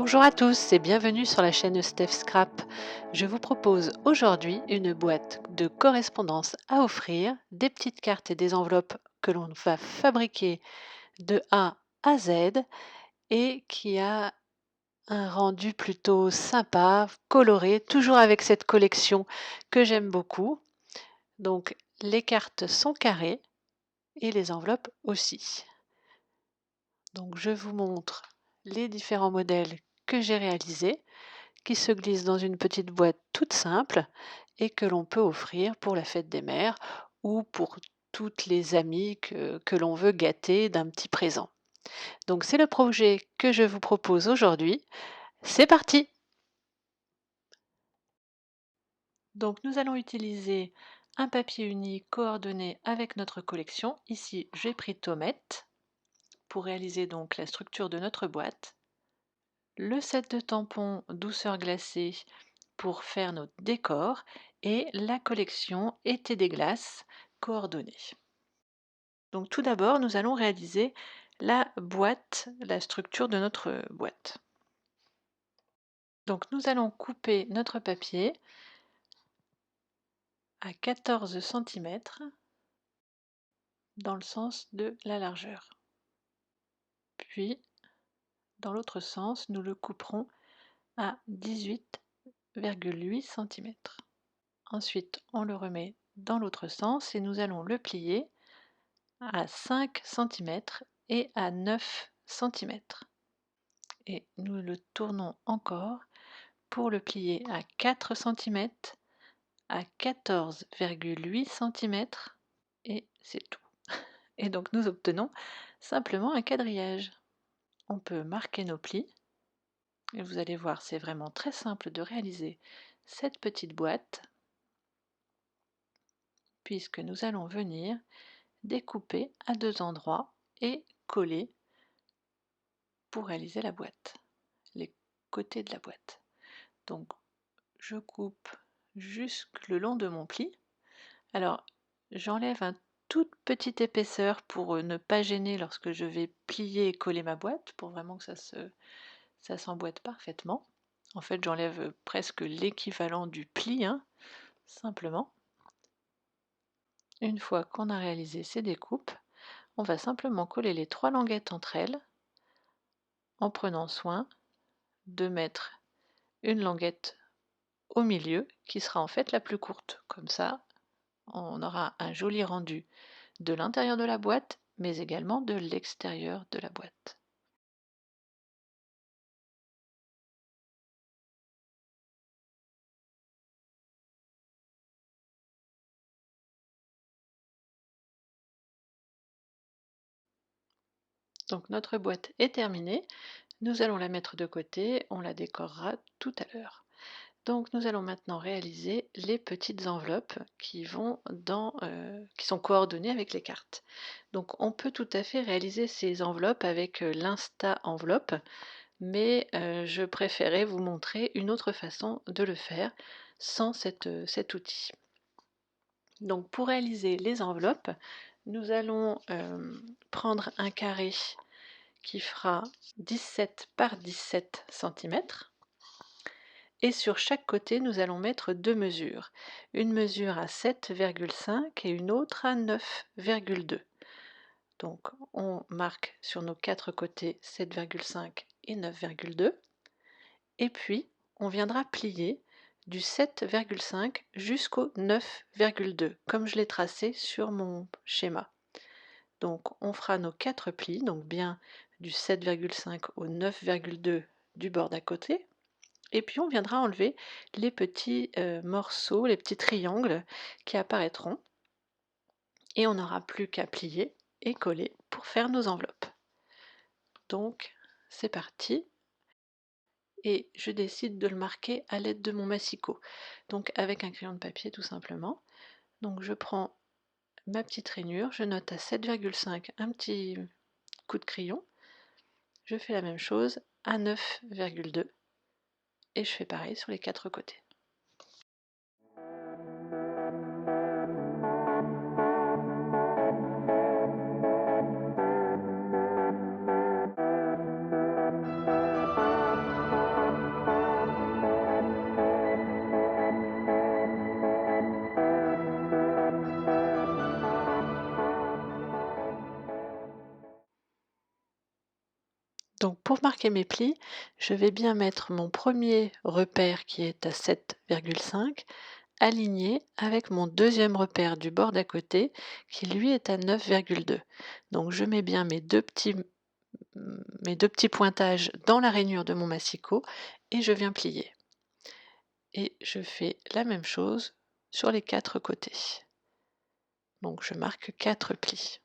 Bonjour à tous et bienvenue sur la chaîne Steph Scrap. Je vous propose aujourd'hui une boîte de correspondance à offrir, des petites cartes et des enveloppes que l'on va fabriquer de A à Z et qui a un rendu plutôt sympa, coloré, toujours avec cette collection que j'aime beaucoup. Donc les cartes sont carrées et les enveloppes aussi. Donc je vous montre les différents modèles que j'ai réalisés, qui se glisse dans une petite boîte toute simple et que l'on peut offrir pour la fête des mères ou pour toutes les amies que l'on veut gâter d'un petit présent. Donc c'est le projet que je vous propose aujourd'hui. C'est parti! Donc nous allons utiliser un papier uni coordonné avec notre collection. Ici j'ai pris Tomette pour réaliser donc la structure de notre boîte. Le set de tampons douceur glacée pour faire notre décor et la collection été des glaces coordonnées. Donc tout d'abord, nous allons réaliser la boîte, la structure de notre boîte. Donc nous allons couper notre papier à 14 cm dans le sens de la largeur. Puis, dans l'autre sens, nous le couperons à 18,8 cm. Ensuite, on le remet dans l'autre sens et nous allons le plier à 5 cm et à 9 cm. Et nous le tournons encore pour le plier à 4 cm, à 14,8 cm et c'est tout. Et donc nous obtenons simplement un quadrillage. On peut marquer nos plis et vous allez voir, c'est vraiment très simple de réaliser cette petite boîte puisque nous allons venir découper à deux endroits et coller pour réaliser la boîte, les côtés de la boîte. Donc je coupe jusque le long de mon pli. Alors j'enlève un toute petite épaisseur pour ne pas gêner lorsque je vais plier et coller ma boîte, pour vraiment que ça s'emboîte parfaitement. En fait j'enlève presque l'équivalent du pli, simplement. Une fois qu'on a réalisé ces découpes, on va simplement coller les trois languettes entre elles en prenant soin de mettre une languette au milieu qui sera en fait la plus courte. Comme ça, on aura un joli rendu de l'intérieur de la boîte, mais également de l'extérieur de la boîte. Donc notre boîte est terminée, nous allons la mettre de côté, on la décorera tout à l'heure. Donc nous allons maintenant réaliser les petites enveloppes qui sont coordonnées avec les cartes. Donc on peut tout à fait réaliser ces enveloppes avec l'Insta enveloppe, mais je préférais vous montrer une autre façon de le faire sans cet outil. Donc pour réaliser les enveloppes, nous allons prendre un carré qui fera 17 par 17 cm. Et sur chaque côté, nous allons mettre deux mesures. Une mesure à 7,5 et une autre à 9,2. Donc on marque sur nos quatre côtés 7,5 et 9,2. Et puis on viendra plier du 7,5 jusqu'au 9,2, comme je l'ai tracé sur mon schéma. Donc on fera nos quatre plis, donc bien du 7,5 au 9,2 du bord d'à côté. Et puis on viendra enlever les petits morceaux, les petits triangles qui apparaîtront. Et on n'aura plus qu'à plier et coller pour faire nos enveloppes. Donc c'est parti. Et je décide de le marquer à l'aide de mon massicot. Donc avec un crayon de papier tout simplement. Donc je prends ma petite rainure, je note à 7,5 un petit coup de crayon. Je fais la même chose à 9,2 et je fais pareil sur les quatre côtés. Donc pour marquer mes plis, je vais bien mettre mon premier repère qui est à 7,5 aligné avec mon deuxième repère du bord d'à côté qui lui est à 9,2. Donc je mets bien mes deux petits pointages dans la rainure de mon massicot et je viens plier. Et je fais la même chose sur les 4 côtés. Donc je marque 4 plis.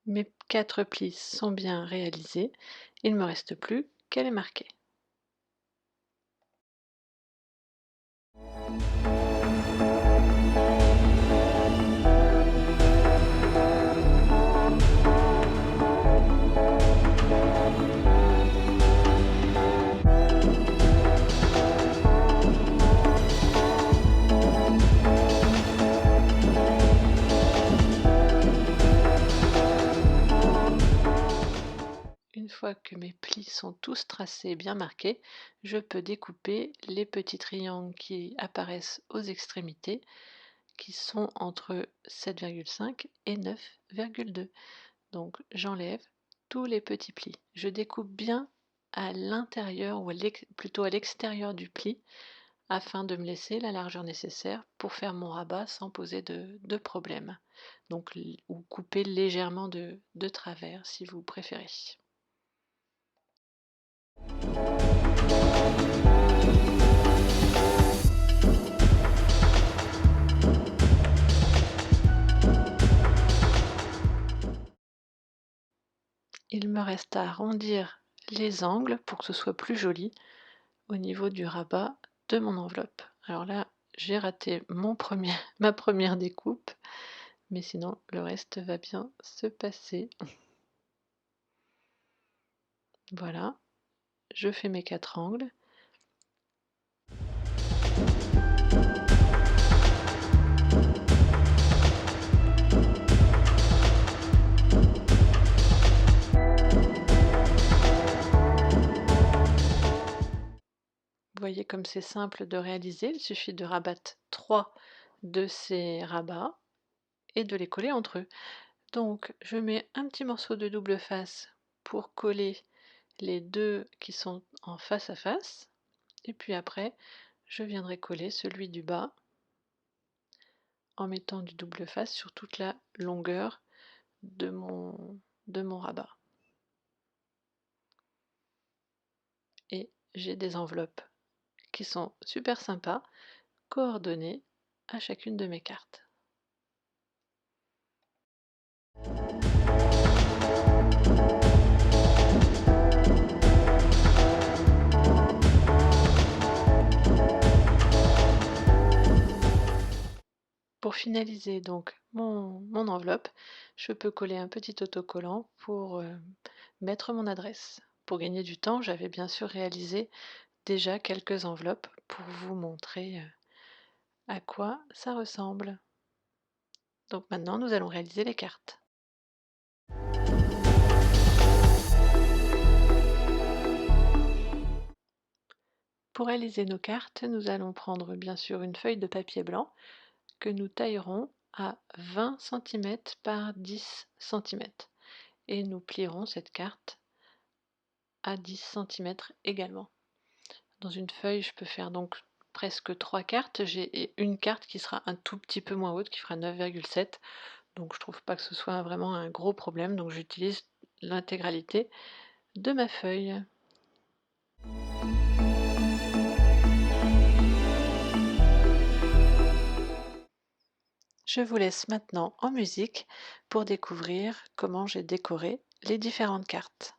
Mes 4 plis sont bien réalisés, il ne me reste plus qu'à les marquer. Une fois que mes plis sont tous tracés et bien marqués, je peux découper les petits triangles qui apparaissent aux extrémités, qui sont entre 7,5 et 9,2. Donc j'enlève tous les petits plis. Je découpe bien à l'intérieur ou plutôt à l'extérieur du pli afin de me laisser la largeur nécessaire pour faire mon rabat sans poser de problème. Donc, ou couper légèrement de travers si vous préférez. Il me reste à arrondir les angles pour que ce soit plus joli au niveau du rabat de mon enveloppe. Alors là, j'ai raté ma première découpe, mais sinon le reste va bien se passer. Voilà, je fais mes 4 angles. Vous voyez comme c'est simple de réaliser, il suffit de rabattre 3 de ces rabats et de les coller entre eux. Donc je mets un petit morceau de double face pour coller les deux qui sont en face à face, et puis après je viendrai coller celui du bas en mettant du double face sur toute la longueur de mon rabat. Et j'ai des enveloppes qui sont super sympas, coordonnées à chacune de mes cartes. Pour finaliser donc mon enveloppe, je peux coller un petit autocollant pour mettre mon adresse. Pour gagner du temps, j'avais bien sûr réalisé déjà quelques enveloppes pour vous montrer à quoi ça ressemble. Donc maintenant, nous allons réaliser les cartes. Pour réaliser nos cartes, nous allons prendre bien sûr une feuille de papier blanc que nous taillerons à 20 cm par 10 cm et nous plierons cette carte à 10 cm également. Dans une feuille, je peux faire donc presque 3 cartes. J'ai une carte qui sera un tout petit peu moins haute, qui fera 9,7. Donc je trouve pas que ce soit vraiment un gros problème. Donc j'utilise l'intégralité de ma feuille. Je vous laisse maintenant en musique pour découvrir comment j'ai décoré les différentes cartes.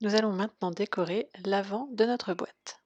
Nous allons maintenant décorer l'avant de notre boîte.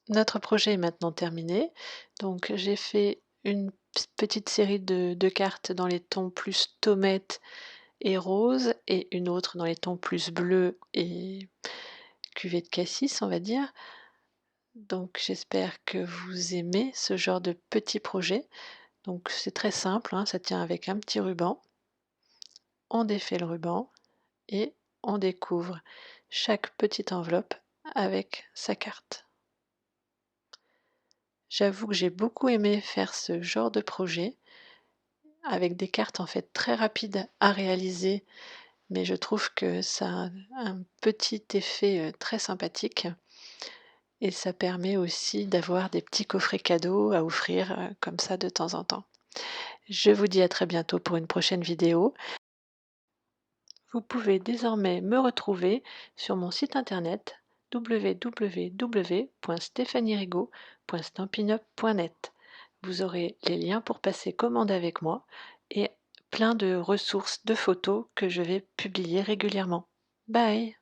Notre projet est maintenant terminé. Donc j'ai fait une petite série de cartes dans les tons plus tomates et rose et une autre dans les tons plus bleus et cuvée de cassis, on va dire. Donc j'espère que vous aimez ce genre de petit projet. Donc c'est très simple, hein, ça tient avec un petit ruban. On défait le ruban et on découvre chaque petite enveloppe avec sa carte. J'avoue que j'ai beaucoup aimé faire ce genre de projet avec des cartes en fait très rapides à réaliser, mais je trouve que ça a un petit effet très sympathique et ça permet aussi d'avoir des petits coffrets cadeaux à offrir comme ça de temps en temps. Je vous dis à très bientôt pour une prochaine vidéo. Vous pouvez désormais me retrouver sur mon site internet www.stephanierigaud.stampinup.net. Vous aurez les liens pour passer commande avec moi et plein de ressources de photos que je vais publier régulièrement. Bye!